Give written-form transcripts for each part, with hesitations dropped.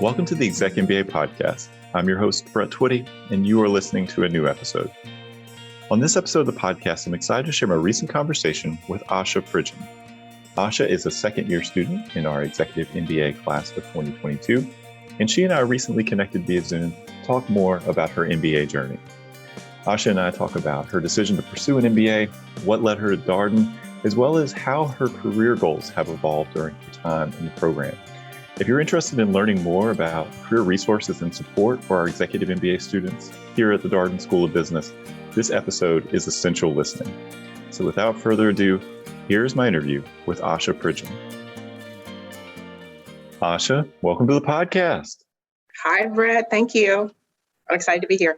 Welcome to the ExecMBA podcast. I'm your host, Brett Twitty, and you are listening to a new episode. On this episode of the podcast, I'm excited to share my recent conversation with Aisha Pridgen. Aisha is a second-year student in our Executive MBA class of 2022, and she and I recently connected via Zoom to talk more about her MBA journey. Aisha and I talk about her decision to pursue an MBA, what led her to Darden, as well as how her career goals have evolved during her time in the program. If you're interested in learning more about career resources and support for our Executive MBA students here at the Darden School of Business, this episode is essential listening. So without further ado, here's my interview with Aisha Pridgen. Aisha, welcome to the podcast. Hi, Brett. Thank you. I'm excited to be here.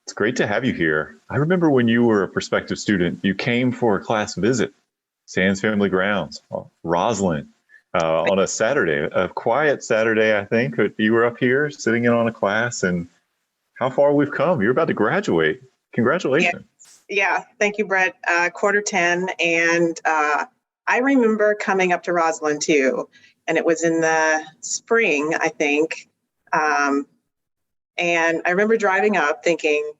It's great to have you here. I remember when you were a prospective student, you came for a class visit, Sands Family Grounds, Roslyn. On a Saturday, a quiet Saturday, I think. You were up here sitting in on a class, and how far we've come. You're about to graduate. Congratulations. Yeah. Thank you, Brett. Quarter 10. And I remember coming up to Roslyn too. And it was in the spring, I think. And I remember driving up thinking,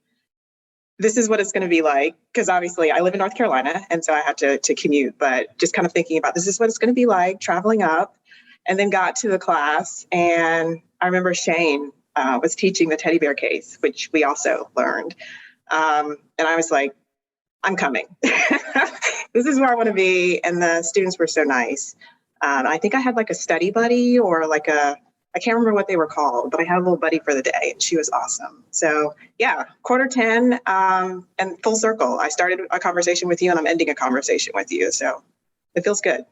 this is what it's going to be like, because obviously I live in North Carolina, and so I had to commute, but just kind of thinking about this is what it's going to be like traveling up, and then got to the class. And I remember Shane was teaching the teddy bear case, which we also learned. And I was like, I'm coming. This is where I want to be. And the students were so nice. I think I had like a study buddy or like I can't remember what they were called, but I had a little buddy for the day, and she was awesome. So yeah, quarter 10 and full circle. I started a conversation with you, and I'm ending a conversation with you. So it feels good.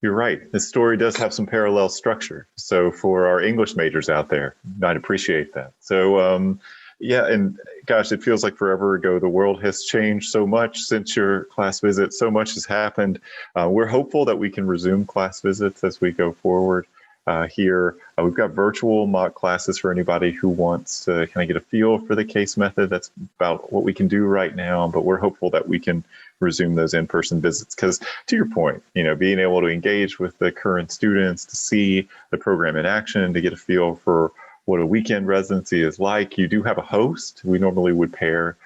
You're right. This story does have some parallel structure. So for our English majors out there, I'd appreciate that. So yeah, and gosh, it feels like forever ago. The world has changed so much since your class visit. So much has happened. We're hopeful that we can resume class visits as we go forward. Here. We've got virtual mock classes for anybody who wants to kind of get a feel for the case method. That's about what we can do right now, but we're hopeful that we can resume those in-person visits because, to your point, being able to engage with the current students, to see the program in action, to get a feel for what a weekend residency is like. You do have a host. We normally would pair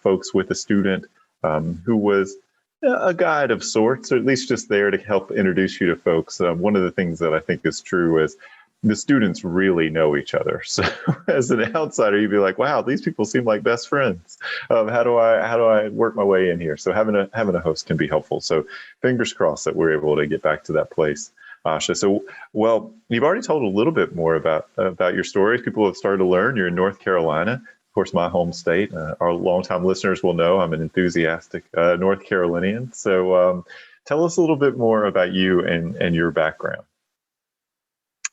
folks with a student who was a guide of sorts, or at least just there to help introduce you to folks. One of the things that I think is true is the students really know each other. So as an outsider, you'd be like, wow, these people seem like best friends. How do I work my way in here? So having a host can be helpful. So fingers crossed that we're able to get back to that place. Aisha. So, well, you've already told a little bit more about your stories. People have started to learn. You're in North Carolina. Of course, my home state. Our longtime listeners will know I'm an enthusiastic North Carolinian. So tell us a little bit more about you and your background.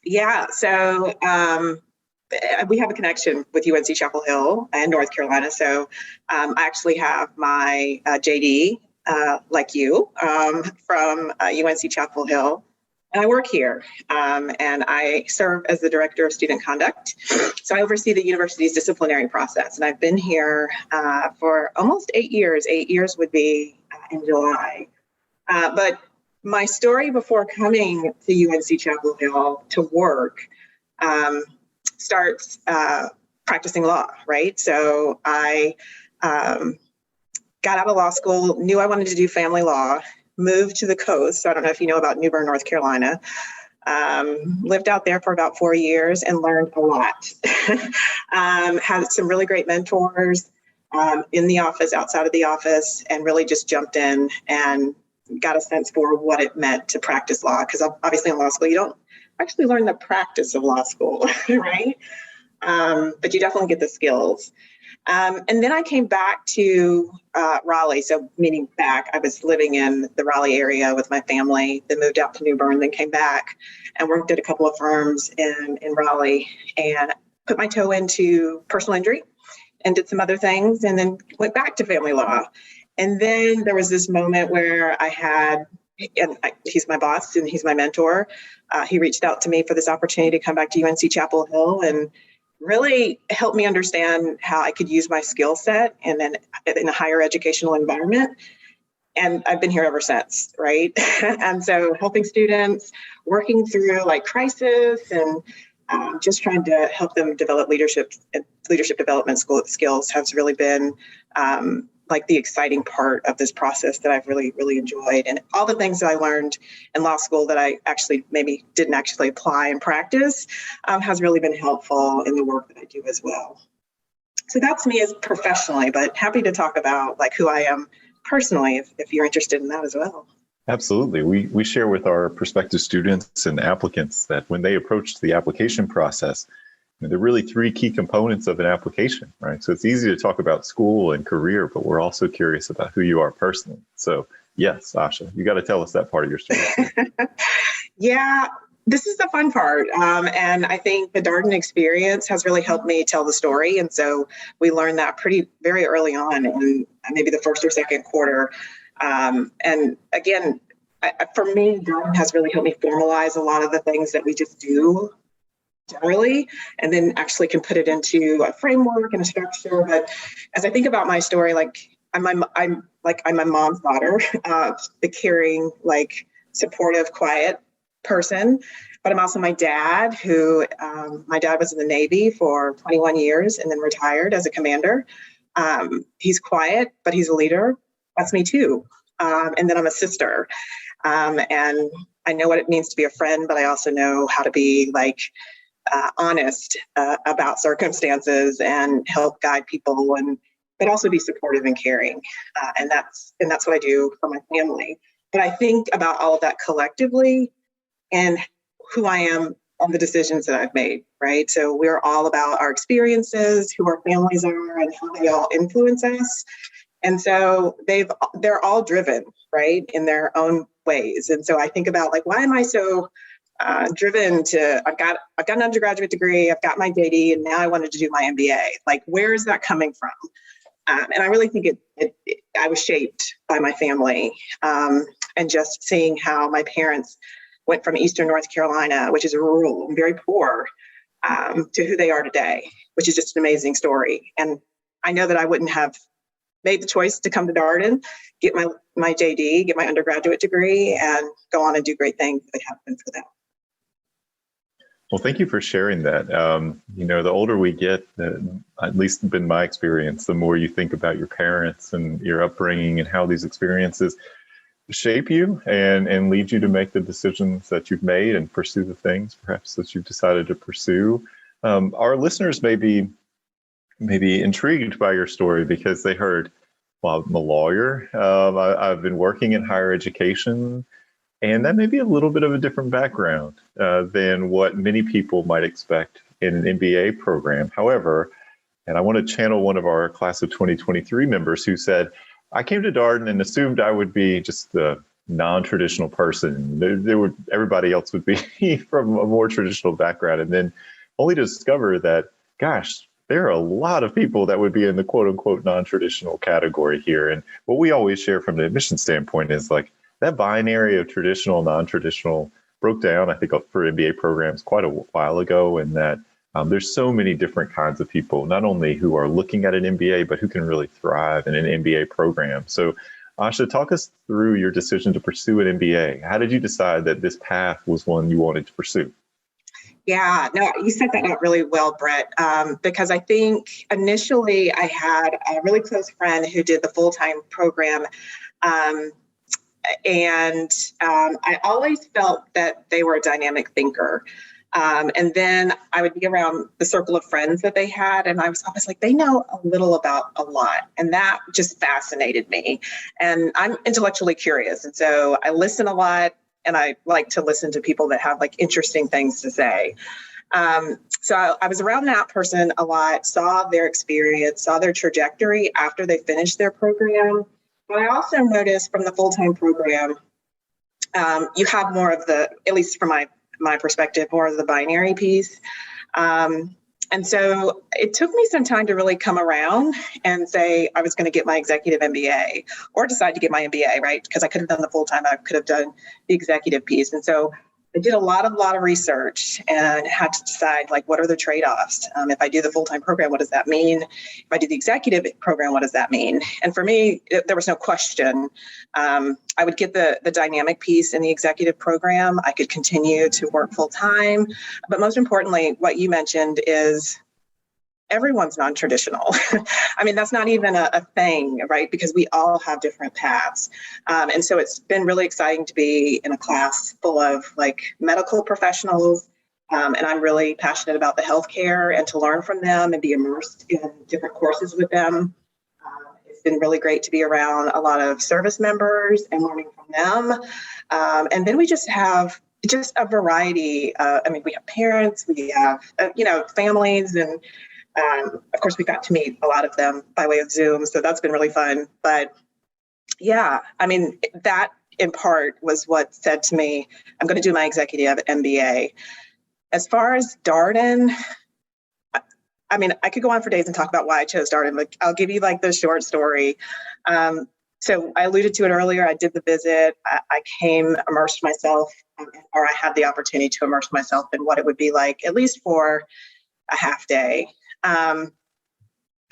Yeah, so we have a connection with UNC Chapel Hill and North Carolina. So I actually have my JD, like you, from UNC Chapel Hill. And I work here, and I serve as the Director of Student Conduct. So I oversee the university's disciplinary process. And I've been here for almost 8 years. 8 years would be in July. But my story before coming to UNC Chapel Hill to work starts practicing law, right? So I got out of law school, knew I wanted to do family law, moved to the coast. So I don't know if you know about New Bern, North Carolina. Lived out there for about 4 years and learned a lot. Had some really great mentors in the office, outside of the office, and really just jumped in and got a sense for what it meant to practice law. Because obviously in law school, you don't actually learn the practice of law school, right? But you definitely get the skills. And then I came back to Raleigh. So meaning back, I was living in the Raleigh area with my family, then moved out to New Bern, then came back and worked at a couple of firms in Raleigh and put my toe into personal injury and did some other things and then went back to family law. And then there was this moment where he's my boss and he's my mentor. He reached out to me for this opportunity to come back to UNC Chapel Hill and really helped me understand how I could use my skill set and then in a higher educational environment. And I've been here ever since, right? And so helping students, working through like crisis and just trying to help them develop leadership development skills has really been like the exciting part of this process that I've really, really enjoyed. And all the things that I learned in law school that I actually maybe didn't actually apply and practice has really been helpful in the work that I do as well. So that's me as professionally, but happy to talk about like who I am personally if you're interested in that as well. Absolutely. We share with our prospective students and applicants that when they approach the application process, there are really three key components of an application, right? So it's easy to talk about school and career, but we're also curious about who you are personally. So yes, Aisha, you got to tell us that part of your story. Yeah, this is the fun part. And I think the Darden experience has really helped me tell the story. And so we learned that very early on in maybe the first or second quarter. And again, for me, Darden has really helped me formalize a lot of the things that we just do generally, and then actually can put it into a framework and a structure. But as I think about my story, like I'm my mom's daughter, the caring, like supportive, quiet person. But I'm also my dad, who my dad was in the Navy for 21 years and then retired as a commander. He's quiet, but he's a leader. That's me too. And then I'm a sister. And I know what it means to be a friend, but I also know how to be like honest about circumstances and help guide people, but also be supportive and caring. And that's what I do for my family. But I think about all of that collectively and who I am and the decisions that I've made, right? So we're all about our experiences, who our families are, and how they all influence us. And so they're all driven, right, in their own ways. And so I think about like, why am I so driven to, I've got an undergraduate degree, I've got my JD, and now I wanted to do my MBA. Like, where is that coming from? And I really think I was shaped by my family and just seeing how my parents went from Eastern North Carolina, which is rural and very poor, to who they are today, which is just an amazing story. And I know that I wouldn't have made the choice to come to Darden, get my JD, get my undergraduate degree, and go on and do great things if it hadn't been for them. Well, thank you for sharing that. The older we get, at least been my experience, the more you think about your parents and your upbringing and how these experiences shape you and lead you to make the decisions that you've made and pursue the things perhaps that you've decided to pursue. Our listeners may be intrigued by your story because they heard, well, I'm a lawyer. I've been working in higher education. And that may be a little bit of a different background than what many people might expect in an MBA program. However, and I want to channel one of our class of 2023 members who said, I came to Darden and assumed I would be just the non-traditional person. Everybody else would be from a more traditional background. And then only to discover that, gosh, there are a lot of people that would be in the quote unquote non-traditional category here. And what we always share from the admission standpoint is like, that binary of traditional, non-traditional broke down, I think, for MBA programs quite a while ago, and that there's so many different kinds of people, not only who are looking at an MBA, but who can really thrive in an MBA program. So, Aisha, talk us through your decision to pursue an MBA. How did you decide that this path was one you wanted to pursue? Yeah, no, you set that up really well, Brett, because I think initially I had a really close friend who did the full-time program. And I always felt that they were a dynamic thinker. And then I would be around the circle of friends that they had, and I was always like, they know a little about a lot. And that just fascinated me. And I'm intellectually curious. And so I listen a lot, and I like to listen to people that have like interesting things to say. So I was around that person a lot, saw their experience, saw their trajectory after they finished their program. But I also noticed from the full-time program, you have more of the, at least from my perspective, more of the binary piece. And so it took me some time to really come around and say I was going to get my executive MBA or decide to get my MBA, right? Because I could have done the full-time, I could have done the executive piece. And so I did a lot of research and had to decide, like, what are the trade-offs? If I do the full-time program, what does that mean? If I do the executive program, what does that mean? And for me, there was no question. I would get the dynamic piece in the executive program. I could continue to work full-time. But most importantly, what you mentioned is everyone's non-traditional. I mean, that's not even a thing, right? Because we all have different paths. And so it's been really exciting to be in a class full of like medical professionals. And I'm really passionate about the healthcare and to learn from them and be immersed in different courses with them. It's been really great to be around a lot of service members and learning from them. And then we just have a variety. I mean, we have parents, we have, families, and of course, we got to meet a lot of them by way of Zoom, so that's been really fun. But yeah, I mean, that in part was what said to me, I'm going to do my executive MBA. As far as Darden, I mean, I could go on for days and talk about why I chose Darden, but I'll give you like the short story. So I alluded to it earlier. I did the visit. I immersed myself, or I had the opportunity to immerse myself in what it would be like, at least for a half day.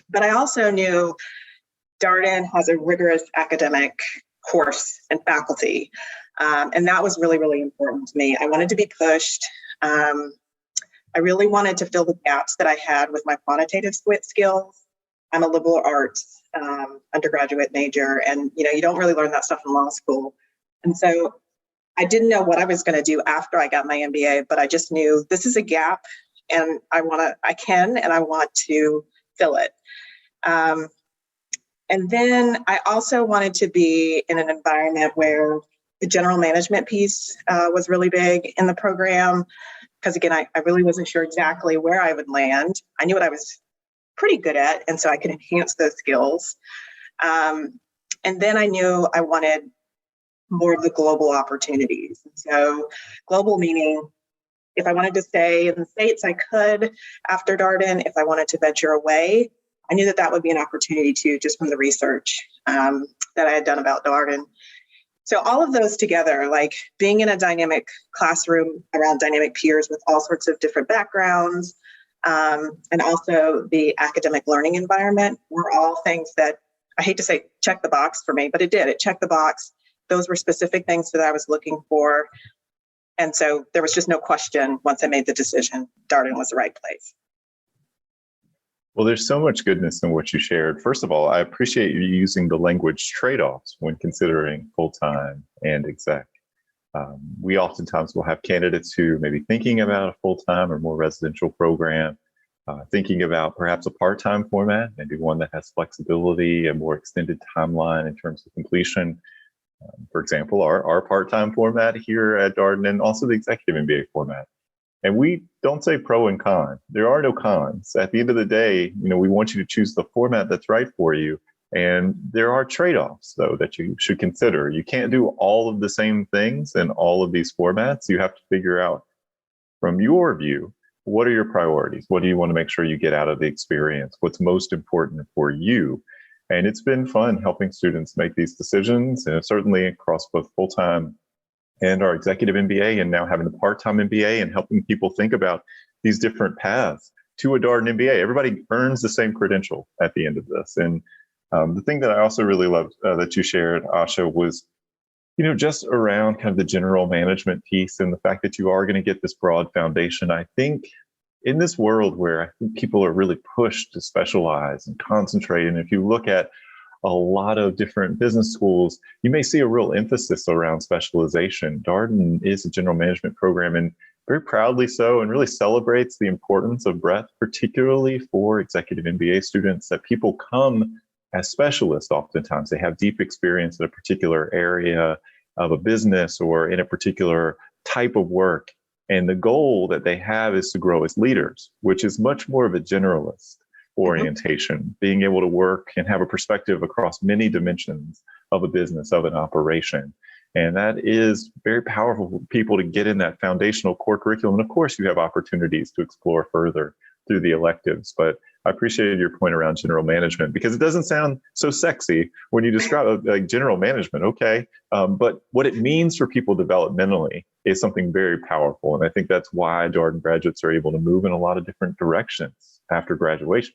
But I also knew Darden has a rigorous academic course and faculty. And that was really, really important to me. I wanted to be pushed. I really wanted to fill the gaps that I had with my quantitative skills. I'm a liberal arts undergraduate major, and you don't really learn that stuff in law school. And so I didn't know what I was going to do after I got my MBA, but I just knew this is a gap. And I want to fill it. And then I also wanted to be in an environment where the general management piece was really big in the program. Because again, I really wasn't sure exactly where I would land. I knew what I was pretty good at, and so I could enhance those skills. And then I knew I wanted more of the global opportunities. So global meaning, if I wanted to stay in the States, I could after Darden. If I wanted to venture away, I knew that would be an opportunity too, just from the research that I had done about Darden. So all of those together, like being in a dynamic classroom around dynamic peers with all sorts of different backgrounds, and also the academic learning environment, were all things that, I hate to say check the box for me, but it did. It checked the box. Those were specific things that I was looking for. And so there was just no question once I made the decision, Darden was the right place. Well, there's so much goodness in what you shared. First of all, I appreciate you using the language trade-offs when considering full-time and exec. We oftentimes will have candidates who may be thinking about a full-time or more residential program, thinking about perhaps a part-time format, maybe one that has flexibility, a more extended timeline in terms of completion. For example, our part-time format here at Darden, and also the executive MBA format. And we don't say pro and con. There are no cons. At the end of the day, we want you to choose the format that's right for you. And there are trade-offs, though, that you should consider. You can't do all of the same things in all of these formats. You have to figure out, from your view, what are your priorities? What do you want to make sure you get out of the experience? What's most important for you? And it's been fun helping students make these decisions, and certainly across both full-time and our executive MBA, and now having a part-time MBA, and helping people think about these different paths to a Darden MBA. Everybody earns the same credential at the end of this. And the thing that I also really loved that you shared, Aisha, was just around kind of the general management piece and the fact that you are going to get this broad foundation. I think in this world where I think people are really pushed to specialize and concentrate, and if you look at a lot of different business schools, you may see a real emphasis around specialization. Darden is a general management program, and very proudly so, and really celebrates the importance of breadth, particularly for executive MBA students, that people come as specialists. Oftentimes they have deep experience in a particular area of a business or in a particular type of work. And the goal that they have is to grow as leaders, which is much more of a generalist orientation, being able to work and have a perspective across many dimensions of a business, of an operation. And that is very powerful for people to get in that foundational core curriculum. And of course, you have opportunities to explore further through the electives. But I appreciated your point around general management because it doesn't sound so sexy when you describe it like general management. Okay. But what it means for people developmentally is something very powerful. And I think that's why Darden graduates are able to move in a lot of different directions after graduation.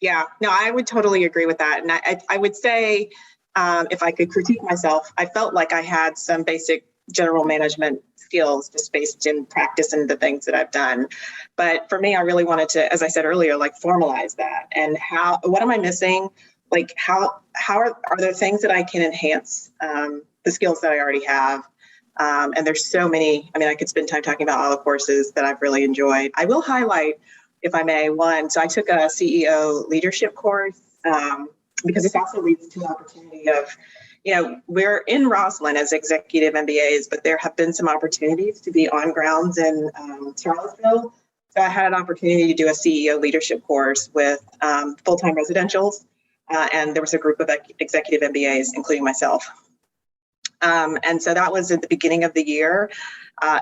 Yeah, no, I would totally agree with that. And I would say, if I could critique myself, I felt like I had some basic general management skills just based in practice and the things that I've done. But for me, I really wanted to, as I said earlier, like formalize that. And what am I missing? Like how are there things that I can enhance the skills that I already have? And there's so many, I mean, I could spend time talking about all the courses that I've really enjoyed. I will highlight, if I may, one. So I took a CEO leadership course because this also leads to the opportunity of, we're in Roslyn as executive MBAs, but there have been some opportunities to be on grounds in Charlottesville. So I had an opportunity to do a CEO leadership course with full-time residentials, and there was a group of executive MBAs, including myself. And so that was at the beginning of the year.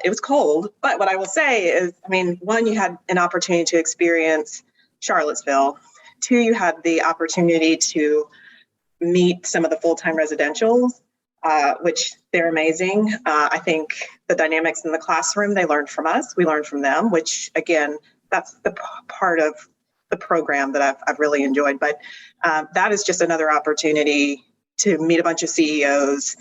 It was cold, but what I will say is, I mean, one, you had an opportunity to experience Charlottesville. Two, you had the opportunity to meet some of the full-time residentials, which they're amazing. I think the dynamics in the classroom, they learned from us, we learned from them, which again, that's the part of the program that I've really enjoyed. But that is just another opportunity to meet a bunch of CEOs,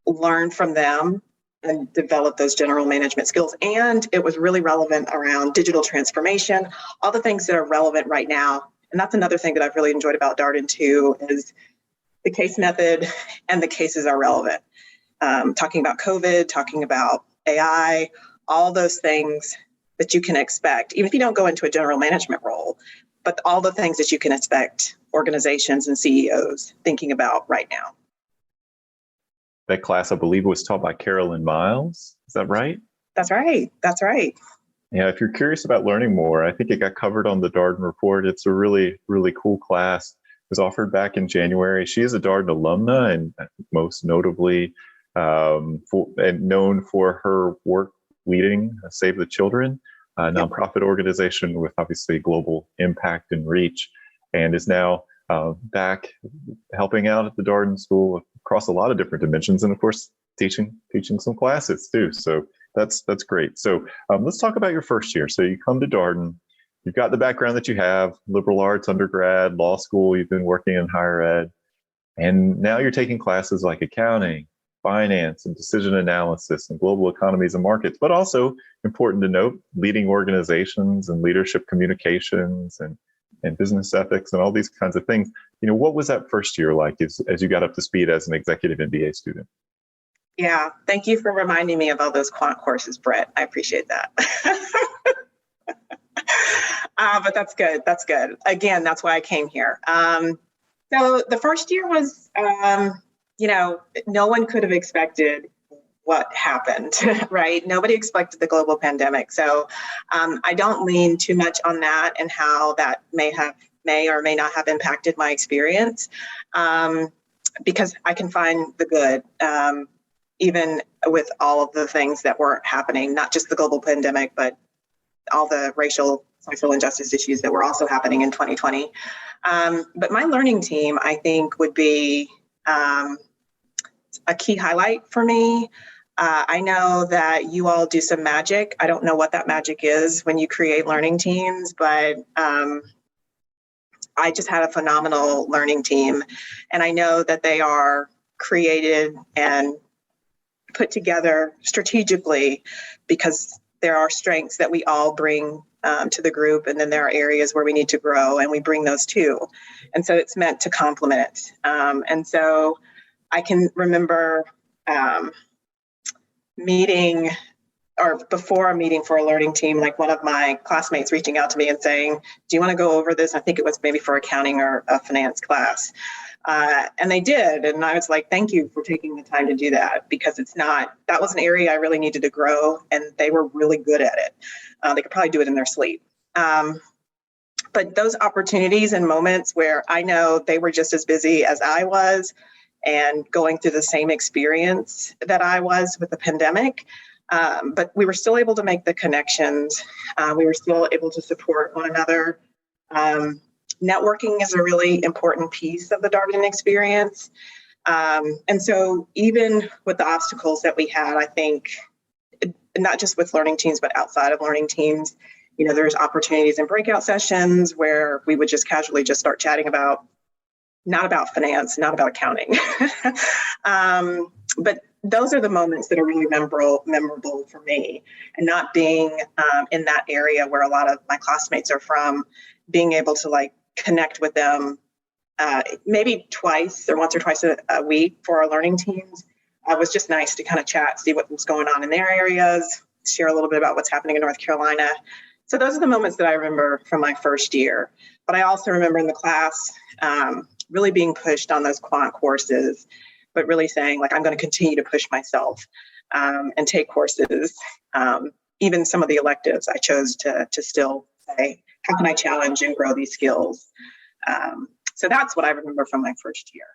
learn from them, and develop those general management skills. And it was really relevant around digital transformation, all the things that are relevant right now. And that's another thing that I've really enjoyed about Darden too, is the case method and the cases are relevant. Talking about COVID, talking about AI, all those things that you can expect, even if you don't go into a general management role, but all the things that you can expect organizations and CEOs thinking about right now. That class, I believe, was taught by Carolyn Miles. Is that right? That's right. That's right. Yeah, if you're curious about learning more, I think it got covered on the Darden report. It's a really, really cool class. It was offered back in January. She is a Darden alumna and most notably known for her work leading Save the Children, a nonprofit organization with obviously global impact and reach, and is now back helping out at the Darden School across a lot of different dimensions, and of course teaching some classes too. So that's great. So let's talk about your first year. So you come to Darden, you've got the background that you have, liberal arts, undergrad, law school, you've been working in higher ed, and now you're taking classes like accounting, finance, and decision analysis, and global economies and markets, but also important to note, leading organizations and leadership communications and business ethics and all these kinds of things. What was that first year like as you got up to speed as an executive MBA student? Yeah, thank you for reminding me of all those quant courses, Brett. I appreciate that. But that's good. That's good. Again, that's why I came here. So the first year was, no one could have expected what happened, right? Nobody expected the global pandemic. So I don't lean too much on that and how that may or may not have impacted my experience, because I can find the good, even with all of the things that were happening, not just the global pandemic, but all the racial, social injustice issues that were also happening in 2020. But my learning team, I think, would be a key highlight for me. I know that you all do some magic. I don't know what that magic is when you create learning teams, but I just had a phenomenal learning team. And I know that they are created and put together strategically because there are strengths that we all bring to the group. And then there are areas where we need to grow and we bring those too. And so it's meant to complement. And so I can remember meeting or before a meeting for a learning team, like one of my classmates reaching out to me and saying, do you want to go over this? I think it was maybe for accounting or a finance class. And they did. And I was like, thank you for taking the time to do that, because that was an area I really needed to grow. And they were really good at it. They could probably do it in their sleep. But those opportunities and moments where I know they were just as busy as I was and going through the same experience that I was with the pandemic, but we were still able to make the connections. We were still able to support one another. Networking is a really important piece of the Darden experience. And so even with the obstacles that we had, I think not just with learning teams, but outside of learning teams, there's opportunities in breakout sessions where we would just casually just start chatting about, not about finance, not about accounting. But those are the moments that are really memorable for me, and not being in that area where a lot of my classmates are from, being able to connect with them maybe once or twice a week for our learning teams. Was just nice to kind of chat, see what was going on in their areas, share a little bit about what's happening in North Carolina. So those are the moments that I remember from my first year. But I also remember in the class really being pushed on those quant courses, but really saying I'm going to continue to push myself and take courses. Even some of the electives, I chose to still say, how can I challenge and grow these skills? So that's what I remember from my first year.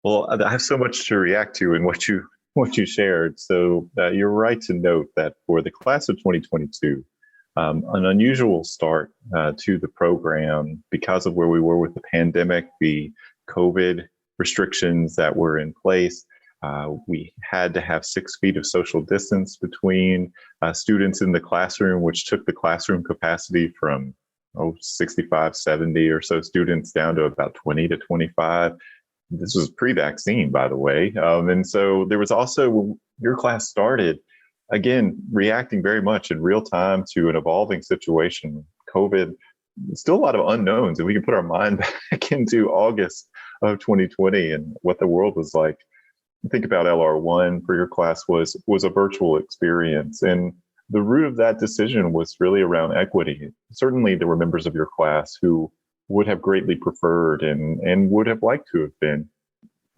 Well, I have so much to react to in what you shared. So you're right to note that for the class of 2022, an unusual start to the program because of where we were with the pandemic, the COVID restrictions that were in place. We had to have 6 feet of social distance between students in the classroom, which took the classroom capacity from 65, 70 or so students down to about 20 to 25. This was pre-vaccine, by the way. And so there was also, when your class started, again, reacting very much in real time to an evolving situation. COVID, still a lot of unknowns. And we can put our mind back into August of 2020 and what the world was like. Think about LR1 for your class was a virtual experience. And the root of that decision was really around equity. Certainly there were members of your class who would have greatly preferred and would have liked to have been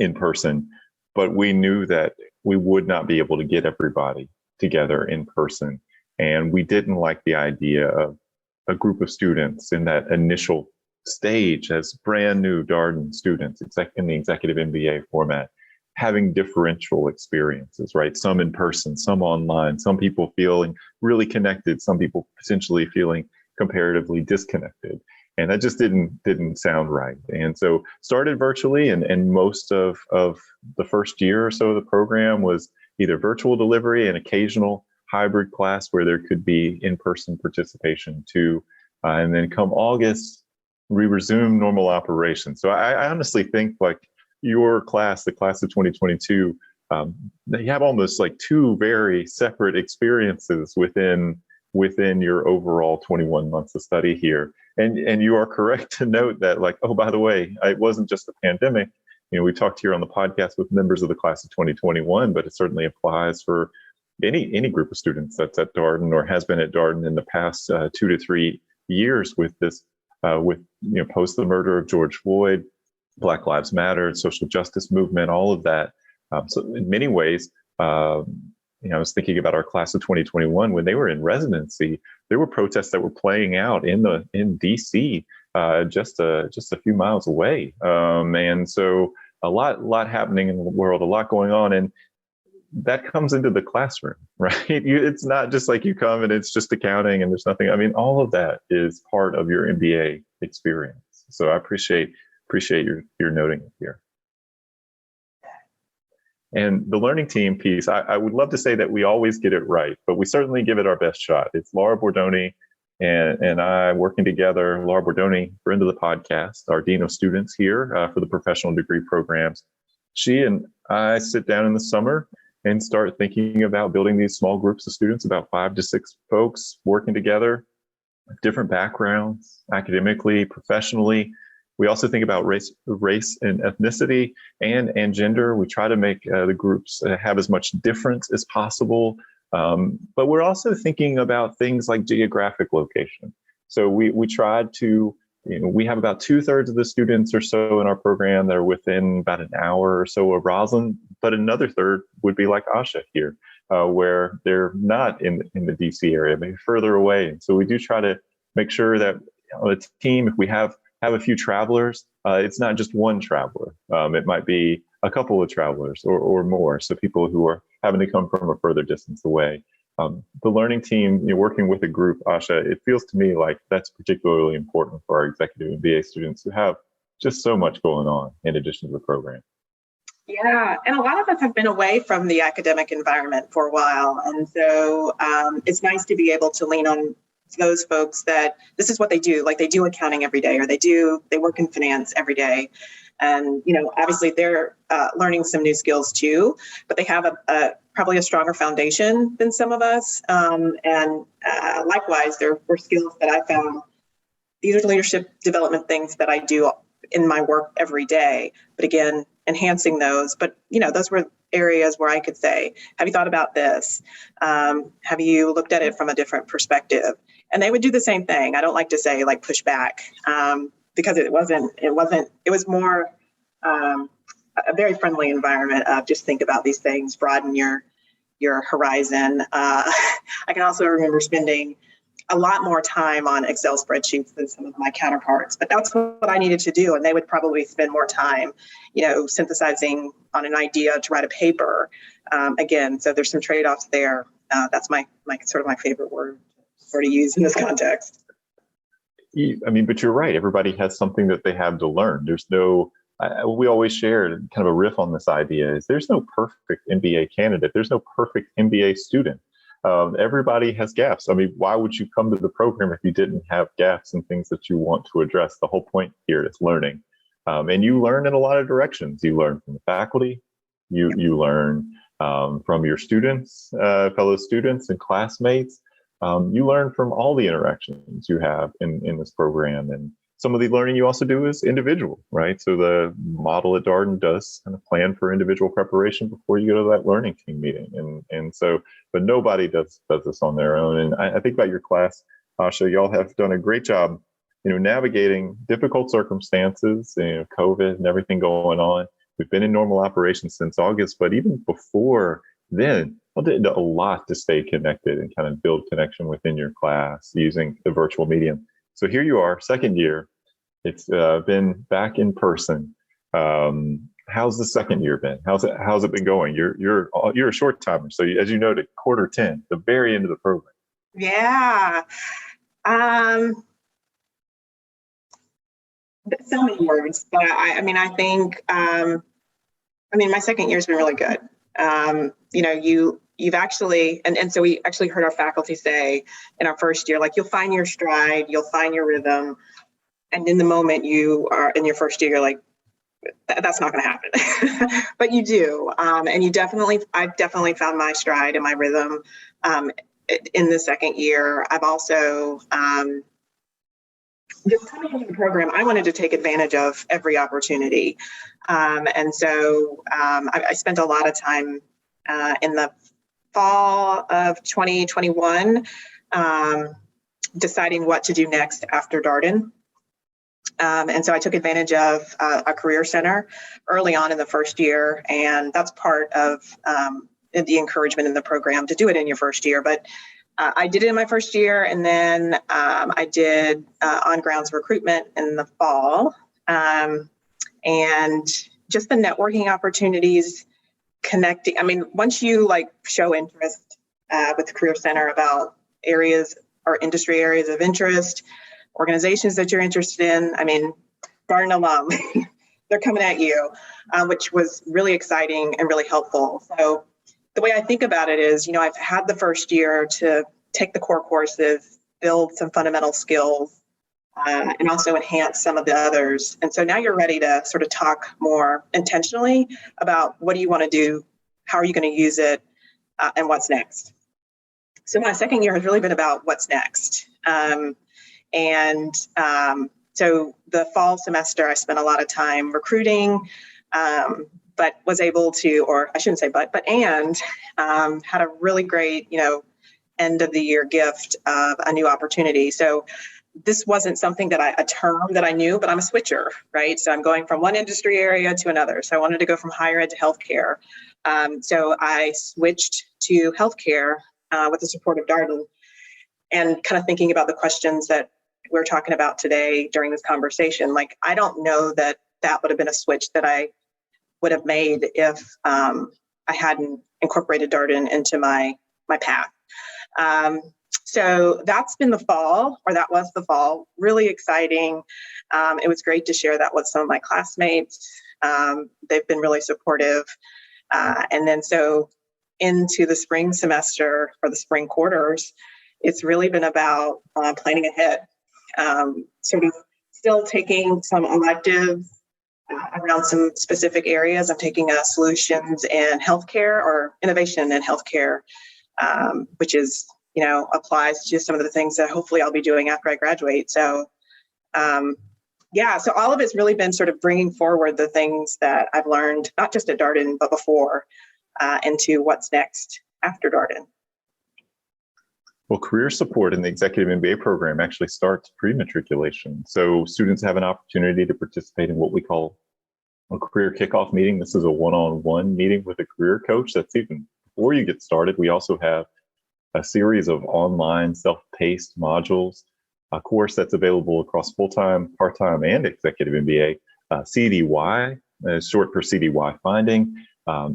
in person, but we knew that we would not be able to get everybody together in person. And we didn't like the idea of a group of students in that initial stage as brand new Darden students in the Executive MBA format, having differential experiences, right? Some in person, some online, some people feeling really connected, some people potentially feeling comparatively disconnected. And that just didn't sound right. And so started virtually, and most of the first year or so of the program was either virtual delivery and occasional hybrid class where there could be in-person participation too. And then come August, we resumed normal operations. So I honestly think your class, the class of 2022, you have almost 2 very separate experiences within your overall 21 months of study here. And you are correct to note that oh, by the way, it wasn't just the pandemic. We talked here on the podcast with members of the class of 2021, but it certainly applies for any group of students that's at Darden or has been at Darden in the past 2 to 3 years with this, post the murder of George Floyd, Black Lives Matter, social justice movement, all of that. So in many ways, I was thinking about our class of 2021 when they were in residency. There were protests that were playing out in DC, just a few miles away, and so a lot happening in the world, a lot going on, and that comes into the classroom, right? It's not just you come and it's just accounting and there's nothing. I mean, all of that is part of your MBA experience. So I appreciate your noting it here. And the learning team piece, I would love to say that we always get it right, but we certainly give it our best shot. It's Laura Bordoni and I working together. Laura Bordoni, friend of the podcast, our Dean of Students here for the professional degree programs. She and I sit down in the summer and start thinking about building these small groups of students, about 5 to 6 folks working together, different backgrounds, academically, professionally. We also think about race and ethnicity and gender. We try to make the groups have as much difference as possible. But we're also thinking about things like geographic location. So we tried to, we have about 2/3 of the students or so in our program that are within about an hour or so of Roslyn, but another third would be like Aisha here, where they're not in the DC area, maybe further away. And so we do try to make sure that a team, if we have a few travelers, it's not just one traveler. It might be a couple of travelers or more. So people who are having to come from a further distance away. The learning team, working with a group, Asha, it feels to me like that's particularly important for our executive MBA students who have just so much going on in addition to the program. Yeah, and a lot of us have been away from the academic environment for a while. And so it's nice to be able to lean on those folks that this is what they do. Like they do accounting every day, or they work in finance every day. And, obviously they're learning some new skills too, but they have probably a stronger foundation than some of us. And likewise, there were skills that I found. These are leadership development things that I do in my work every day. But again, enhancing those. But, those were areas where I could say, have you thought about this? Have you looked at it from a different perspective? And they would do the same thing. I don't like to say like push back because it was more a very friendly environment of just think about these things, broaden your horizon. I can also remember spending a lot more time on Excel spreadsheets than some of my counterparts, but that's what I needed to do. And they would probably spend more time, synthesizing on an idea to write a paper. Again, so there's some trade-offs there. That's my sort of my favorite word to use in this context. But you're right. Everybody has something that they have to learn. There's no, we always share kind of a riff on this idea is there's no perfect MBA candidate. There's no perfect MBA student. Everybody has gaps. Why would you come to the program if you didn't have gaps and things that you want to address? The whole point here is learning. And you learn in a lot of directions. You learn from the faculty, you learn from your students, fellow students and classmates. You learn from all the interactions you have in this program. And some of the learning you also do is individual, right? So the model at Darden does kind of plan for individual preparation before you go to that learning team meeting. And so, but nobody does this on their own. And I think about your class, Asha, y'all have done a great job, navigating difficult circumstances, COVID and everything going on. We've been in normal operations since August, but even before then, I did a lot to stay connected and kind of build connection within your class using the virtual medium. So here you are, second year. It's been back in person. How's the second year been? How's it been going? You're a short timer, so as you noted, quarter 10, the very end of the program. Yeah. So many words, but I think my second year's been really good. You've actually, and so we actually heard our faculty say in our first year, like you'll find your stride, you'll find your rhythm. And in the moment you are in your first year, you're like, that's not going to happen, but you do. And I've definitely found my stride and my rhythm in the second year. I've also, just coming into the program, I wanted to take advantage of every opportunity. And so I spent a lot of time in the fall of 2021 deciding what to do next after Darden. And so I took advantage of a career center early on in the first year, and that's part of the encouragement in the program to do it in your first year. But I did it in my first year, and then I did on-grounds recruitment in the fall. And just the networking opportunities, connecting. Once you show interest with the Career Center about areas or industry areas of interest, organizations that you're interested in, Darden alum, they're coming at you, which was really exciting and really helpful. So the way I think about it is, I've had the first year to take the core courses, build some fundamental skills, and also enhance some of the others. And so now you're ready to sort of talk more intentionally about what do you want to do, how are you going to use it, and what's next. So my second year has really been about what's next. So the fall semester, I spent a lot of time recruiting, but was able to, or I shouldn't say had a really great, end of the year gift of a new opportunity. So this wasn't something a term that I knew, but I'm a switcher, right? So I'm going from one industry area to another. So I wanted to go from higher ed to healthcare. So I switched to healthcare with the support of Darden, and kind of thinking about the questions that we're talking about today during this conversation. I don't know that would have been a switch that I would have made if I hadn't incorporated Darden into my path. So that's been the fall, or that was the fall, really exciting. It was great to share that with some of my classmates. They've been really supportive. And then so into the spring semester or the spring quarters, it's really been about planning ahead, sort of still taking some electives around some specific areas. I'm taking solutions in healthcare or innovation in healthcare, which is, applies to some of the things that hopefully I'll be doing after I graduate. So, so all of it's really been sort of bringing forward the things that I've learned, not just at Darden, but before, into what's next after Darden. Well, career support in the Executive MBA program actually starts pre-matriculation. So students have an opportunity to participate in what we call a career kickoff meeting. This is a one-on-one meeting with a career coach. That's even before you get started. We also have a series of online self-paced modules, a course that's available across full-time, part-time, and Executive MBA. CDY, short for CDY Finding.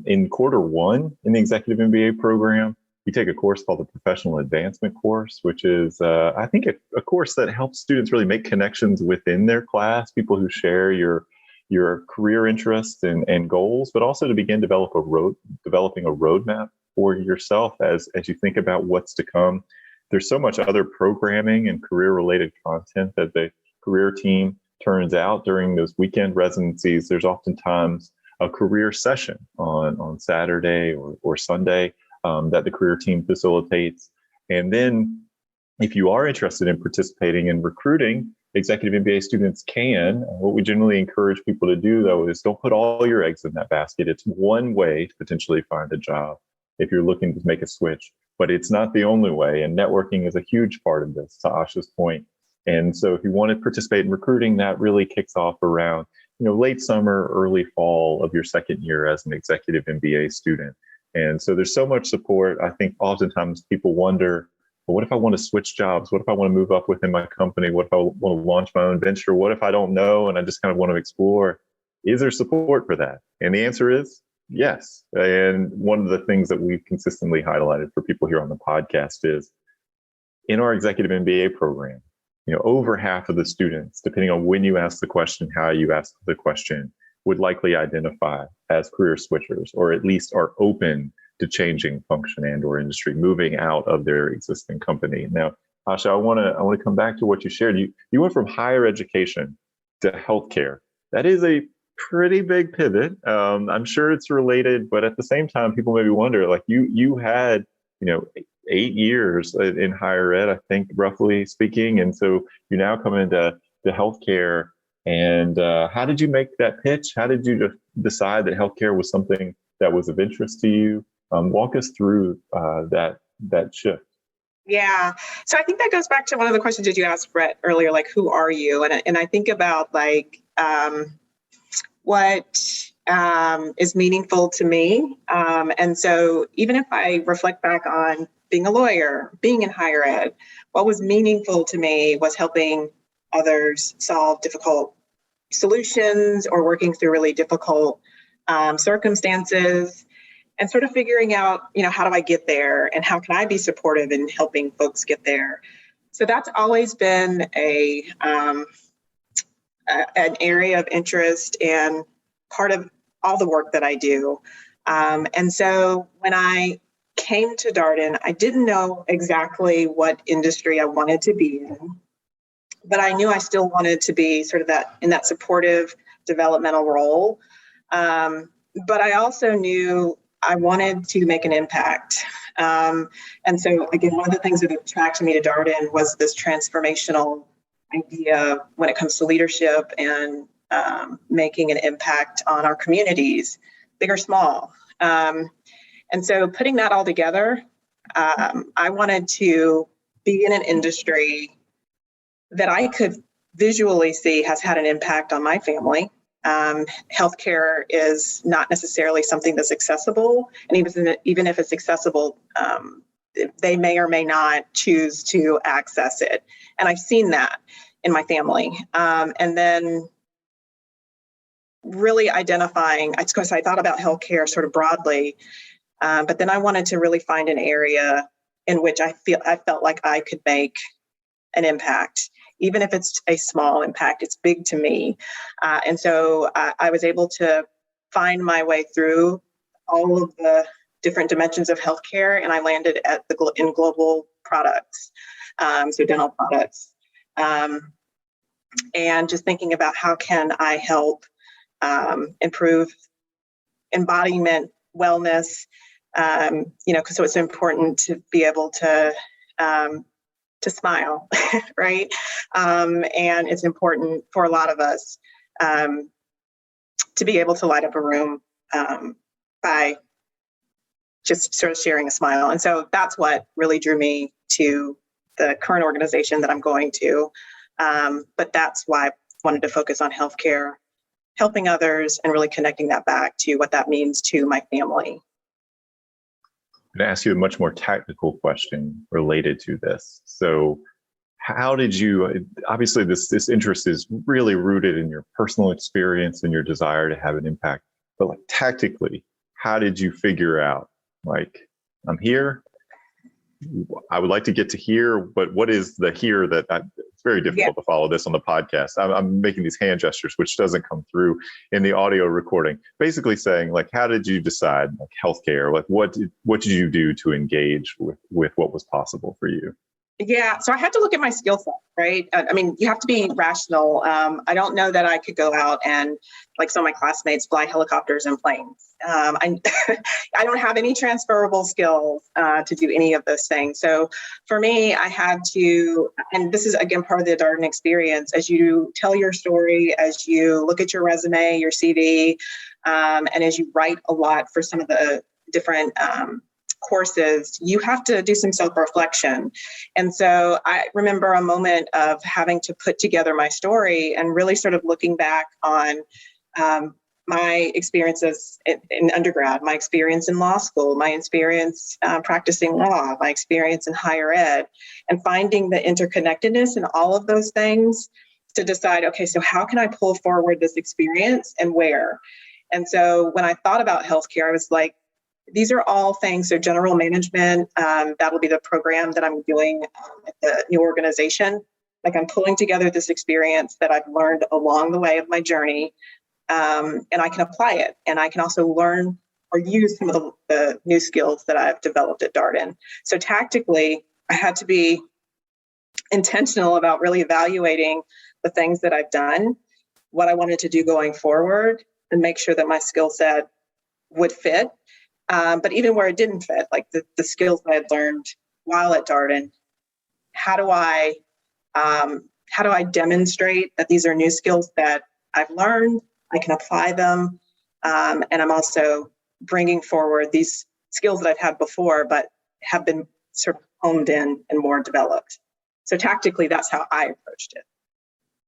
In quarter one in the Executive MBA program, we take a course called the Professional Advancement course, which is, I think, a course that helps students really make connections within their class, people who share your career interests and goals, but also to begin developing a roadmap for yourself as you think about what's to come. There's so much other programming and career-related content that the career team turns out during those weekend residencies. There's oftentimes a career session on Saturday or Sunday that the career team facilitates. And then if you are interested in participating in recruiting, Executive MBA students can. What we generally encourage people to do, though, is don't put all your eggs in that basket. It's one way to potentially find a job if you're looking to make a switch, but it's not the only way. And networking is a huge part of this, to Aisha's point. And so if you want to participate in recruiting, that really kicks off around, late summer, early fall of your second year as an Executive MBA student. And so there's so much support. I think oftentimes people wonder, well, what if I want to switch jobs? What if I want to move up within my company? What if I want to launch my own venture? What if I don't know and I just kind of want to explore? Is there support for that? And the answer is yes. And one of the things that we've consistently highlighted for people here on the podcast is in our Executive MBA program, over half of the students, depending on when you ask the question, how you ask the question, would likely identify as career switchers, or at least are open to changing function and or industry, moving out of their existing company. Now, Aisha, I want to come back to what you shared. You went from higher education to healthcare. That is a pretty big pivot. I'm sure it's related, but at the same time, people maybe wonder, like you had, 8 years in higher ed, I think, roughly speaking. And so you now come into the healthcare. And how did you make that pitch? How did you decide that healthcare was something that was of interest to you? Walk us through that shift. Yeah. So I think that goes back to one of the questions that you asked, Brett, earlier, like, who are you? And I think about what is meaningful to me. And so even if I reflect back on being a lawyer, being in higher ed, what was meaningful to me was helping others solve difficult solutions or working through really difficult circumstances, and sort of figuring out, how do I get there and how can I be supportive in helping folks get there? So that's always been an area of interest and part of all the work that I do. And so when I came to Darden, I didn't know exactly what industry I wanted to be in, but I knew I still wanted to be sort of in that supportive developmental role. But I also knew I wanted to make an impact. And so again, one of the things that attracted me to Darden was this transformational idea when it comes to leadership and making an impact on our communities, big or small. And so putting that all together, I wanted to be in an industry that I could visually see has had an impact on my family. Healthcare is not necessarily something that's accessible, and even if it's accessible, they may or may not choose to access it. And I've seen that in my family. And then really identifying, I thought about healthcare sort of broadly, but then I wanted to really find an area in which I felt like I could make an impact. Even if it's a small impact, it's big to me. And so I was able to find my way through all of the different dimensions of healthcare, and I landed in global products, so dental products. And just thinking about how can I help improve embodiment, wellness, so it's important to be able to smile, right? And it's important for a lot of us to be able to light up a room by just sort of sharing a smile. And so that's what really drew me to the current organization that I'm going to. But that's why I wanted to focus on healthcare, helping others, and really connecting that back to what that means to my family. I'm going to ask you a much more technical question related to this. So how did you, obviously this interest is really rooted in your personal experience and your desire to have an impact, but like tactically, how did you figure out, like, I'm here, I would like to get to here, but what is the here that it's very difficult to follow this on the podcast. I'm making these hand gestures, which doesn't come through in the audio recording. Basically saying, like, how did you decide, like, healthcare? Like, what did you do to engage with what was possible for you? Yeah, so I had to look at my skill set, right? I mean, you have to be rational. I don't know that I could go out and, like some of my classmates, fly helicopters and planes. I don't have any transferable skills to do any of those things. So for me, I had to, and this is, again, part of the Darden experience, as you tell your story, as you look at your resume, your CV, and as you write a lot for some of the different courses, you have to do some self-reflection. And so I remember a moment of having to put together my story and really sort of looking back on my experiences in undergrad, my experience in law school, my experience practicing law, my experience in higher ed, and finding the interconnectedness in all of those things to decide, okay, so how can I pull forward this experience and where? And so when I thought about healthcare, I was like, these are all things. So general management, that will be the program that I'm doing at the new organization. Like, I'm pulling together this experience that I've learned along the way of my journey, and I can apply it. And I can also learn or use some of the new skills that I've developed at Darden. So tactically, I had to be intentional about really evaluating the things that I've done, what I wanted to do going forward, and make sure that my skill set would fit. But even where it didn't fit, like the skills that I had learned while at Darden, how do I demonstrate that these are new skills that I've learned, I can apply them, and I'm also bringing forward these skills that I've had before, but have been sort of honed in and more developed. So tactically, that's how I approached it.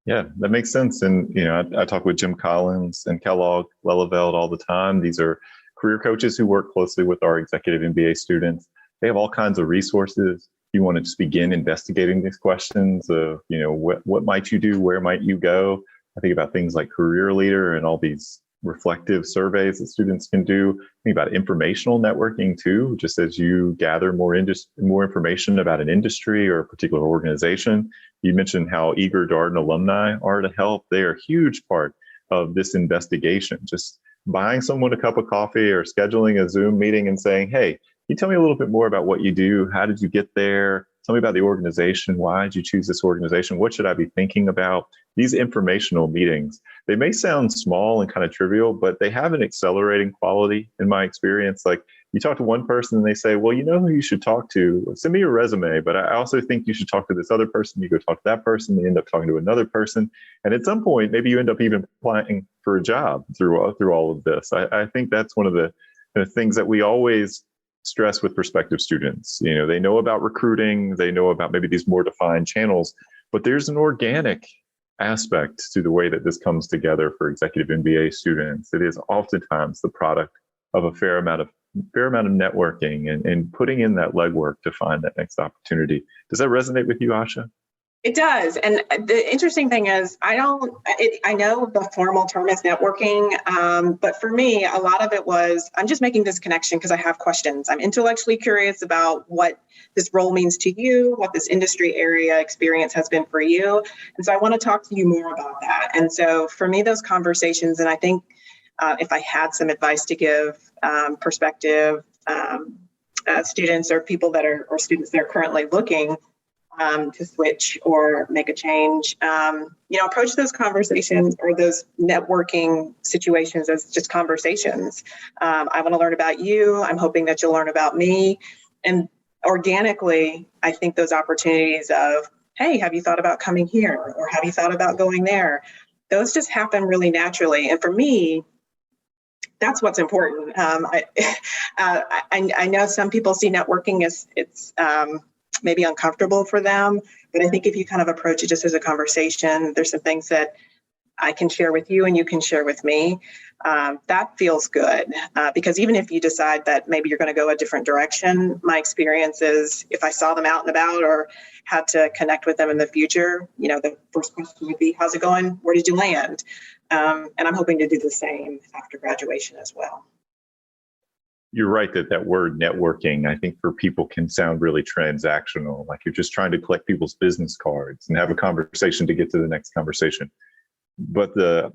Yeah, that makes sense. And, I talk with Jim Collins and Kellogg, Leleveld all the time. These are career coaches who work closely with our executive MBA students. They have all kinds of resources. You want to just begin investigating these questions of, what might you do? Where might you go? I think about things like Career Leader and all these reflective surveys that students can do. Think about informational networking too, just as you gather more information about an industry or a particular organization. You mentioned how eager Darden alumni are to help. They are a huge part of this investigation. Just buying someone a cup of coffee or scheduling a Zoom meeting and saying, hey, can you tell me a little bit more about what you do? How did you get there? Tell me about the organization. Why did you choose this organization? What should I be thinking about? These informational meetings, they may sound small and kind of trivial, but they have an accelerating quality in my experience. Like, you talk to one person and they say, well, you know who you should talk to? Send me your resume, but I also think you should talk to this other person. You go talk to that person, you end up talking to another person. And at some point, maybe you end up even applying for a job through all of this. I think that's one of the things that we always stress with prospective students. They know about recruiting, they know about maybe these more defined channels, but there's an organic aspect to the way that this comes together for executive MBA students. It is oftentimes the product of a fair amount of networking and putting in that legwork to find that next opportunity. Does that resonate with you, Aisha? It does. And the interesting thing is, I know the formal term is networking, but for me, a lot of it was, I'm just making this connection because I have questions. I'm intellectually curious about what this role means to you, what this industry area experience has been for you. And so I want to talk to you more about that. And so for me, those conversations, and I think if I had some advice to give prospective students or people that are, or students that are currently looking to switch or make a change, approach those conversations or those networking situations as just conversations. I want to learn about you. I'm hoping that you'll learn about me. And organically, I think those opportunities of, hey, have you thought about coming here? Or have you thought about going there? Those just happen really naturally. And for me, that's what's important. I know some people see networking as it's maybe uncomfortable for them, but I think if you kind of approach it just as a conversation, there's some things that I can share with you and you can share with me. That feels good because even if you decide that maybe you're going to go a different direction, my experience is if I saw them out and about or had to connect with them in the future, the first question would be, how's it going? Where did you land? And I'm hoping to do the same after graduation as well. You're right that word networking, I think for people can sound really transactional, like you're just trying to collect people's business cards and have a conversation to get to the next conversation. But the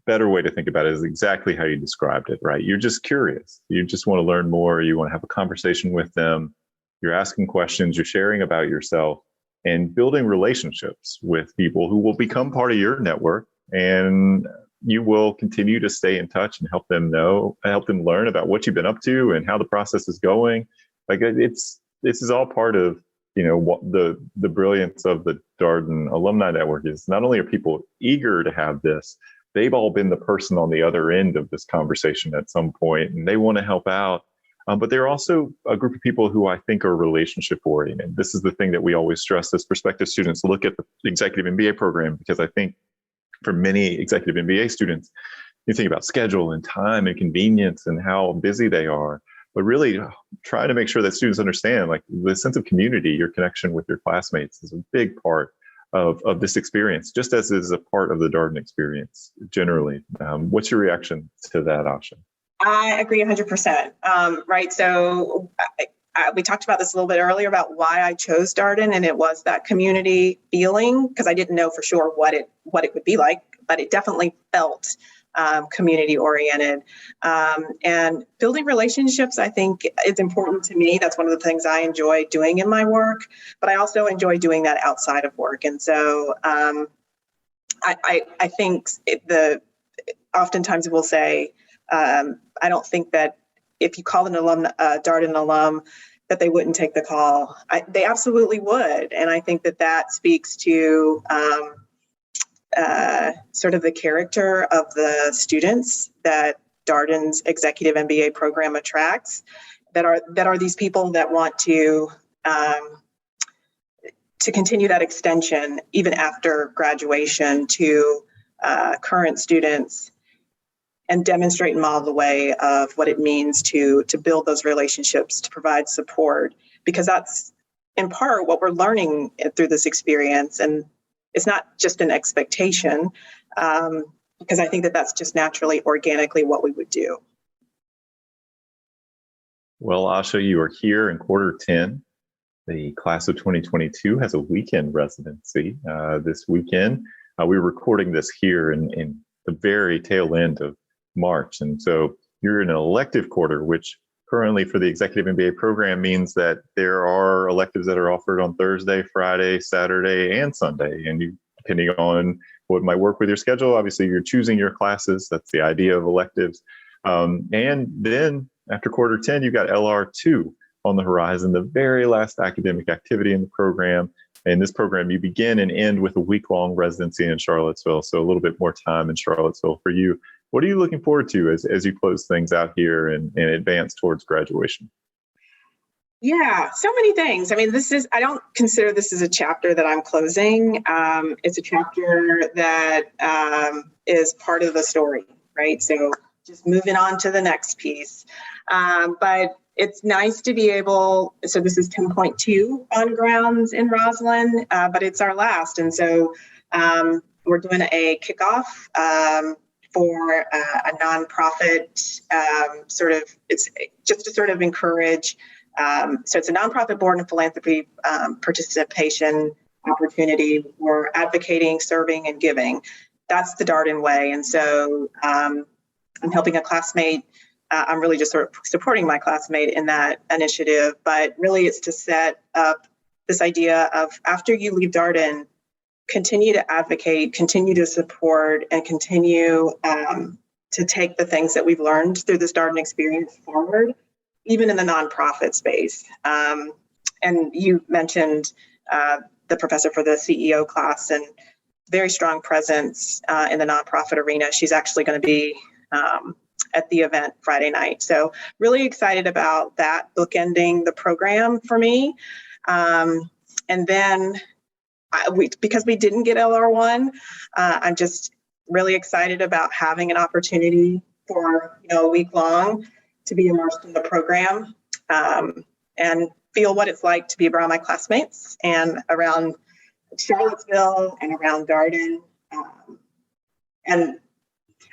better way to think about it is exactly how you described it, right? You're just curious. You just want to learn more. You want to have a conversation with them. You're asking questions. You're sharing about yourself and building relationships with people who will become part of your network. And you will continue to stay in touch and help them learn about what you've been up to and how the process is going. Like this is all part of, what the brilliance of the Darden Alumni Network is. Not only are people eager to have this, they've all been the person on the other end of this conversation at some point, and they want to help out. But they're also a group of people who I think are relationship oriented. This is the thing that we always stress as prospective students. Look at the Executive MBA program, because I think for many Executive MBA students, you think about schedule and time and convenience and how busy they are, but really trying to make sure that students understand like the sense of community, your connection with your classmates is a big part of this experience, just as it is a part of the Darden experience generally. What's your reaction to that, Aisha? I agree 100%. Right. So we talked about this a little bit earlier about why I chose Darden, and it was that community feeling, because I didn't know for sure what it would be like, but it definitely felt community oriented. And building relationships, I think, is important to me. That's one of the things I enjoy doing in my work, but I also enjoy doing that outside of work. And so I think oftentimes we'll say, I don't think that if you call an alum, Darden alum, that they wouldn't take the call. They absolutely would. And I think that speaks to sort of the character of the students that Darden's Executive MBA program attracts, that are these people that want to continue that extension even after graduation to current students, and demonstrate and model the way of what it means to build those relationships, to provide support, because that's in part what we're learning through this experience. And it's not just an expectation, because I think that's just naturally, organically what we would do. Well, Aisha, you are here in quarter 10. The class of 2022 has a weekend residency this weekend. We're recording this here in the very tail end of March. And so you're in an elective quarter, which currently for the Executive MBA program means that there are electives that are offered on Thursday, Friday, Saturday, and Sunday. And you, depending on what might work with your schedule, obviously you're choosing your classes. That's the idea of electives. And then after quarter 10, you've got LR2 on the horizon, the very last academic activity in the program. In this program, you begin and end with a week-long residency in Charlottesville. So a little bit more time in Charlottesville for you. What are you looking forward to as you close things out here and advance towards graduation? Yeah, so many things. I mean, I don't consider this as a chapter that I'm closing. It's a chapter that is part of the story, right? So just moving on to the next piece. But it's nice to be able, so this is 10.2 on grounds in Roslyn, but it's our last. And so we're doing a kickoff for a nonprofit it's just to sort of encourage. So it's a nonprofit board and philanthropy participation opportunity. We're advocating, serving, and giving. That's the Darden way. And so I'm helping a classmate. I'm really just sort of supporting my classmate in that initiative, but really it's to set up this idea of after you leave Darden, continue to advocate, continue to support, and continue to take the things that we've learned through this Darden experience forward, even in the nonprofit space. And you mentioned the professor for the CEO class and very strong presence in the nonprofit arena. She's actually going to be at the event Friday night. So really excited about that bookending the program for me. And then because we didn't get LR1, I'm just really excited about having an opportunity for a week long to be immersed in the program and feel what it's like to be around my classmates and around Charlottesville and around Darden. And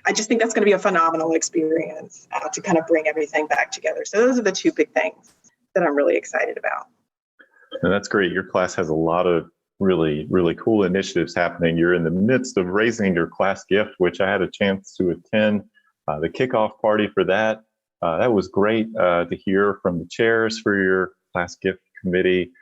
I just think that's going to be a phenomenal experience to kind of bring everything back together. So those are the two big things that I'm really excited about. And that's great. Your class has a lot of really, really cool initiatives happening. You're in the midst of raising your class gift, which I had a chance to attend the kickoff party for that. That was great to hear from the chairs for your class gift committee.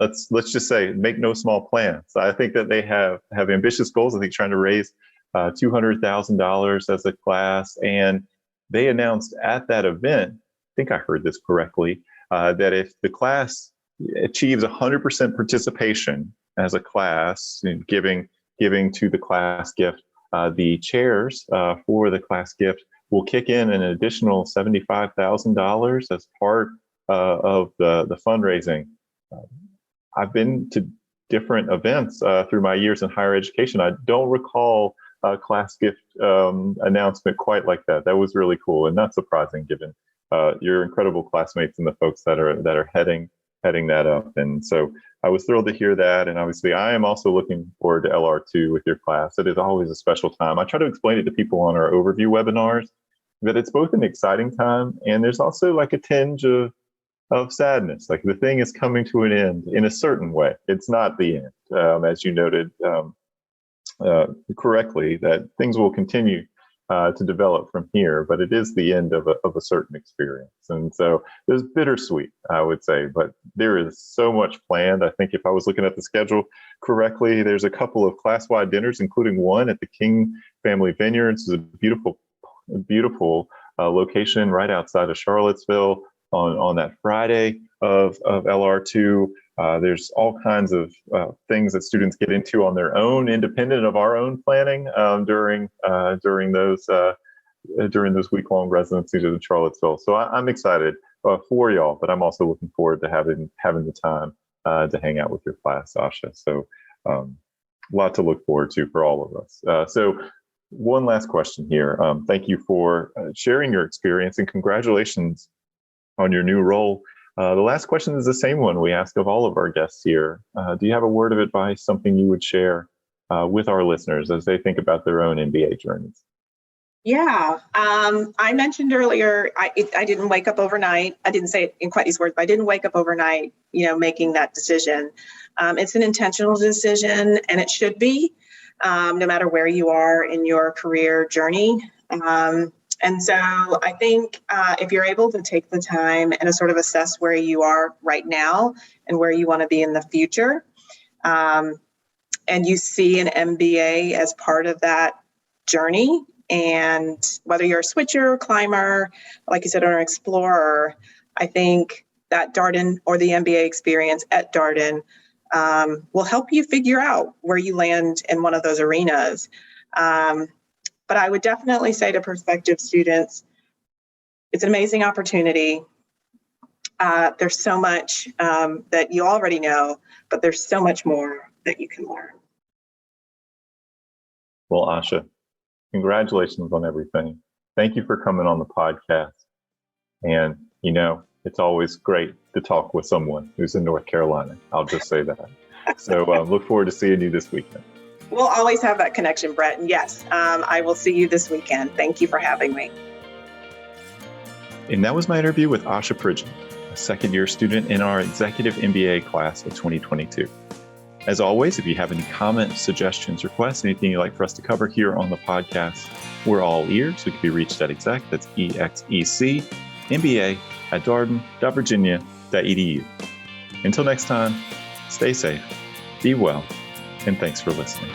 Let's just say, make no small plans. I think that they have ambitious goals. I think trying to raise $200,000 as a class. And they announced at that event, I think I heard this correctly, that if the class achieves 100% participation as a class in giving to the class gift, the chairs for the class gift will kick in an additional $75,000 as part of the fundraising. I've been to different events through my years in higher education. I don't recall a class gift announcement quite like that. That was really cool and not surprising given your incredible classmates and the folks that are heading that up. And so I was thrilled to hear that. And obviously I am also looking forward to LR2 with your class. It is always a special time. I try to explain it to people on our overview webinars that it's both an exciting time and there's also like a tinge of sadness. Like the thing is coming to an end in a certain way. It's not the end, as you noted correctly, that things will continue to develop from here, but it is the end of a certain experience. And so there's bittersweet, I would say, but there is so much planned. I think if I was looking at the schedule correctly, there's a couple of class-wide dinners, including one at the King Family Vineyards. It's a beautiful location right outside of Charlottesville on that Friday of LR2. There's all kinds of things that students get into on their own, independent of our own planning during those week-long residencies in Charlottesville. So I'm excited for y'all, but I'm also looking forward to having the time to hang out with your class, Aisha. So a lot to look forward to for all of us. So one last question here. Thank you for sharing your experience and congratulations on your new role. The last question is the same one we ask of all of our guests here. Do you have a word of advice, something you would share with our listeners as they think about their own MBA journeys? Yeah, I mentioned earlier, I didn't wake up overnight. I didn't say it in quite these words, but I didn't wake up overnight, making that decision. It's an intentional decision, and it should be, no matter where you are in your career journey. And so I think if you're able to take the time and sort of assess where you are right now and where you want to be in the future, and you see an MBA as part of that journey, and whether you're a switcher, climber, like you said, or an explorer, I think that Darden or the MBA experience at Darden will help you figure out where you land in one of those arenas. But I would definitely say to prospective students, it's an amazing opportunity. There's so much that you already know, but there's so much more that you can learn. Well, Aisha, congratulations on everything. Thank you for coming on the podcast. And, it's always great to talk with someone who's in North Carolina. I'll just say that. So look forward to seeing you this weekend. We'll always have that connection, Brett. And yes, I will see you this weekend. Thank you for having me. And that was my interview with Aisha Pridgen, a second-year student in our Executive MBA class of 2022. As always, if you have any comments, suggestions, requests, anything you'd like for us to cover here on the podcast, we're all ears. We can be reached at exec, that's EXEC, MBA at darden.virginia.edu. Until next time, stay safe, be well, and thanks for listening.